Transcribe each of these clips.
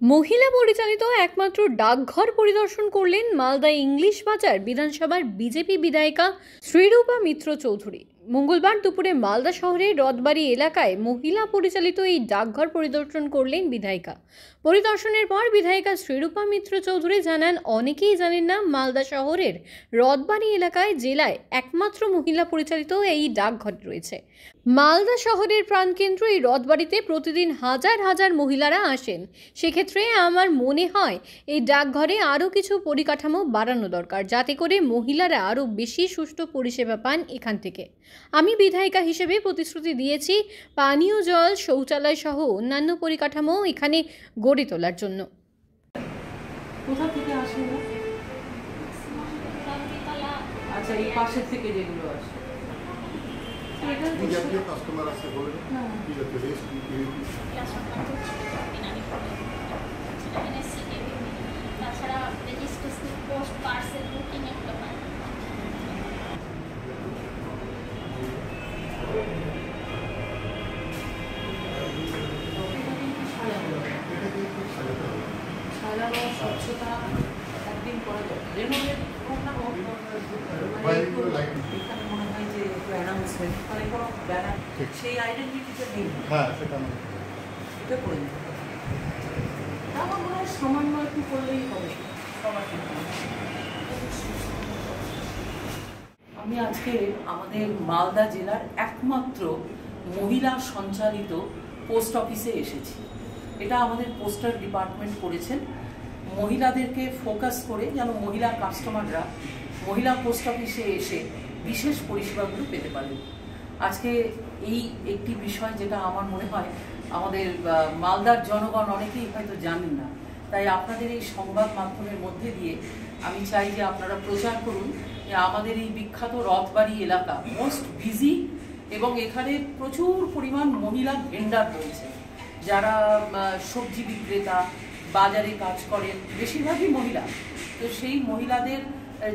মহিলা পরিচালিত একমাত্র ডাকঘর পরিদর্শন করলেন মালদা ইংলিশ বাজার বিধানসভার বিজেপি বিধায়িকা শ্রীরূপা মিত্র চৌধুরী। মঙ্গলবার দুপুরে মালদা শহরের রথবাড়ি এলাকায় মহিলা পরিচালিত এই ডাকঘর পরিদর্শন করলেন বিধায়িকা। পরিদর্শনের পর বিধায়িকা শ্রীরূপা মিত্র চৌধুরী জানান, অনেকেই জানেন না মালদা শহরের রথবাড়ি এলাকায় জেলায় একমাত্র মহিলা পরিচালিত এই ডাকঘর রয়েছে। মালদা শহরের প্রাণকেন্দ্র এই রথবাড়িতে প্রতিদিন হাজার হাজার মহিলারা আসেন। সেক্ষেত্রে আমার মনে হয় এই ডাকঘরে আরও কিছু পরিকাঠামো বাড়ানো দরকার, যাতে করে মহিলারা আরও বেশি সুষ্ঠু পরিষেবা পান এখান থেকে। আমি বিধায়িকা হিসেবে প্রতিশ্রুতি দিয়েছি পানীয় জল, শৌচালয় সহ অন্যান্য পরিকাঠামো এখানে গড়ে তোলার জন্য। কোথা থেকে আসে? আচ্ছা, এই পাশের থেকে যেগুলো আসে কাস্টমার আছে বলে তাছাড়া রেজিস্ট্রেশন পোস্ট পার্সেল বুকিং এগুলো হয়। সাজানো, স্বচ্ছতা একদিন করা যায়। রেনোভেট এখানে মনে হয় যে অ্যানাউন্সমেন্ট মানে কোনো ব্যানার, সেই আইডেন্টিটিটা নেই। হ্যাঁ, সেটা এটা করে দিতে হবে। আমার মনে হয় সমন্বয় একটু করলেই হবে সবার ক্ষেত্রে। আমি আজকে আমাদের মালদা জেলার একমাত্র মহিলা সঞ্চালিত পোস্ট অফিসে এসেছি। এটা আমাদের পোস্টাল ডিপার্টমেন্ট করেছেন, মহিলাদেরকে ফোকাস করে যেন মহিলা কাস্টমাররা মহিলা পোস্ট অফিসে এসে বিশেষ পরিষেবাগুলো পেতে পারেন। আজকে এই একটি বিষয় যেটা আমার মনে হয় আমাদের মালদার জনগণ অনেকেই হয়তো জানেন না, তাই আপনাদের এই সংবাদ মাধ্যমের মধ্যে দিয়ে আমি চাই যে আপনারা প্রচার করুন যে আমাদের এই বিখ্যাত রথবাড়ি এলাকা মোস্ট বিজি, এবং এখানে প্রচুর পরিমাণ মহিলা ভেন্ডার রয়েছে, যারা সবজি বিক্রেতা, বাজারে কাজ করেন, বেশিরভাগই মহিলা। তো সেই মহিলাদের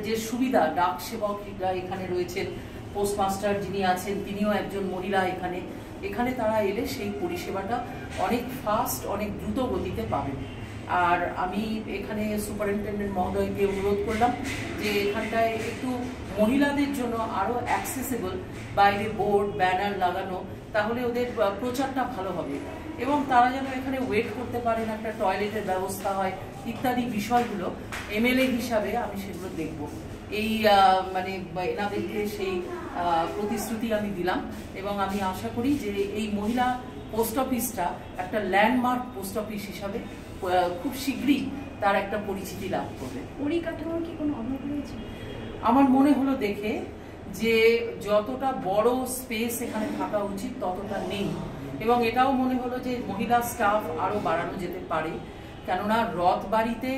যে সুবিধা, ডাক সেবকরা এখানে রয়েছেন, পোস্টমাস্টার যিনি আছেন তিনিও একজন মহিলা। এখানে তারা এলে সেই পরিষেবাটা অনেক ফাস্ট, অনেক দ্রুত গতিতে পাবেন। আর আমি এখানে সুপারিনটেন্ডেন্ট মহোদয়কে অনুরোধ করলাম যে এখানটায় একটু মহিলাদের জন্য আরও অ্যাক্সেসেবল বাইরে বোর্ড, ব্যানার লাগানো, তাহলে ওদের প্রচারটা ভালো হবে এবং তারা যেন এখানে ওয়েট করতে পারেন, একটা টয়লেটের ব্যবস্থা হয়, ইত্যাদি বিষয়গুলো এমএলএ হিসাবে আমি সেগুলো দেখব। এই মানে এনাদেরকে সেই প্রতিশ্রুতি আমি দিলাম এবং আমি আশা করি যে এই মহিলা পোস্ট অফিসটা একটা ল্যান্ডমার্ক পোস্ট অফিস হিসাবে খুব শীঘ্রই তার একটা পরিচিতি লাভ করবে। পরিকাঠামোর কি কোনো অভাব রয়েছে? আমার মনে হলো দেখে যে যতটা বড় স্পেস এখানে থাকা উচিত ততটা নেই, এবং এটাও মনে হলো যে মহিলা স্টাফ আরও বাড়ানো যেতে পারে। কেননা রথবাড়িতে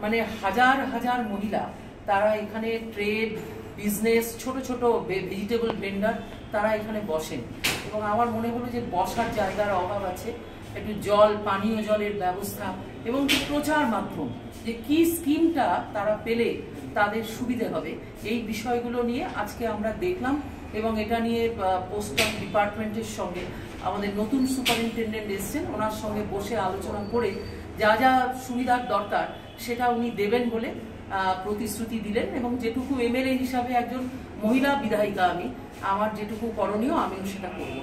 মানে হাজার হাজার মহিলা, তারা এখানে ট্রেড, বিজনেস, ছোট ছোট ভেজিটেবল ভেন্ডার, তারা এখানে বসেন, এবং আমার মনে হলো যে বসার জায়গার অভাব আছে। একটু জল, পানীয় জলের ব্যবস্থা এবং প্রচার মাধ্যম, যে কি স্কিমটা তারা পেলে তাদের সুবিধে হবে, এই বিষয়গুলো নিয়ে আজকে আমরা দেখলাম। এবং এটা নিয়ে পোস্টাল ডিপার্টমেন্টের সঙ্গে আমাদের নতুন সুপারিনটেন্ডেন্ট এসছেন, ওনার সঙ্গে বসে আলোচনা করে যা যা সুবিধার দরকার সেটা উনি দেবেন বলে প্রতিশ্রুতি দিলেন। এবং যেটুকু এমএলএ হিসাবে একজন মহিলা বিধায়িকা আমি, আমার যেটুকু করণীয় আমিও সেটা করব।